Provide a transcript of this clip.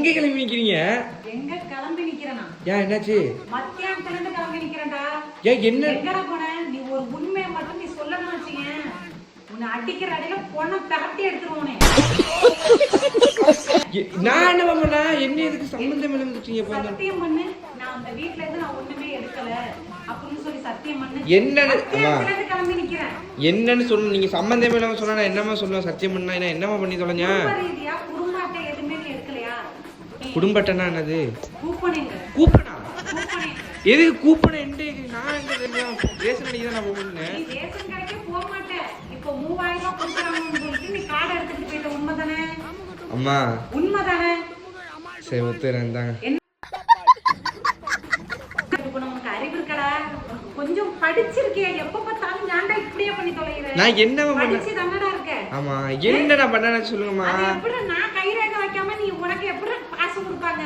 எங்க கிளம்பி நிக்கிறீங்க? எங்க கிளம்பி நிக்கிறேனா? ஏன் என்னாச்சு? மத்தியானத்துல இருந்து கிளம்பி நிக்கிறேன்டா. ஏன் என்ன? எங்கடா போன? நீ ஒரு உண்மையை மட்டும் நீ சொல்லணும்னு வச்சீங்க. உன்னை அடிக்கிற அடியில பொண்ணை தரட்டி எடுத்துருவோனே. நான் என்ன பண்ணா? என்ன எதுக்கு சம்பந்தம் இல்லாம வந்துட்டீங்க? சத்தியம் பண்ணு. நான் அந்த வீட்ல இருந்து நான் ஒண்ணுமே எடுக்கல அப்படின்னு சொல்லி சத்தியம் பண்ணு. என்னன்னு கிளம்பி நிக்கிறேன். என்னன்னு சொல்லு. நீங்க சம்பந்தம் இல்லாம சொன்னா நான் என்னமா சொல்லுவேன்? சத்தியம் பண்ணா என்ன என்னமா பண்ணி தொலைஞ்சா? குடும்ப அட்டை எதுவுமே நீ எடுக்கலையா? குடும்ப அட்டைனா என்னது? கூப்பனுங்க. கூப்பனா? எதுக்கு கூப்பன? நான் எங்க தெரியும்? ரேஷன் கடைக்கு தான் நான் போகணும். நீ ரேஷன் கடைக்கே போக மாட்டேன். இப்போ 3000 ரூபாய் கொடுக்குறாங்கன்னு சொல்லிட்டு நீ கார்டு எடுத்துட்டு போயிட்ட. உண்மைதானே? அம்மா உண்மைதானே? சரி ஒத்துறேன் தாங்க. அறிவு இருக்கடா? கொஞ்சம் படிச்சிருக்கே. எப்ப பார்த்தாலும் ஏன்டா இப்படியே பண்ணி தொலைகிற? நான் என்னமா பண்ண? படிச்சு தானடா இருக்க. ஆமா என்னடா பண்ணானே சொல்லுங்கம்மா. அது எப்படி நான் கைரேகை வைக்காம நீ உனக்கு எப்படி பாஸ் கொடுப்பாங்க?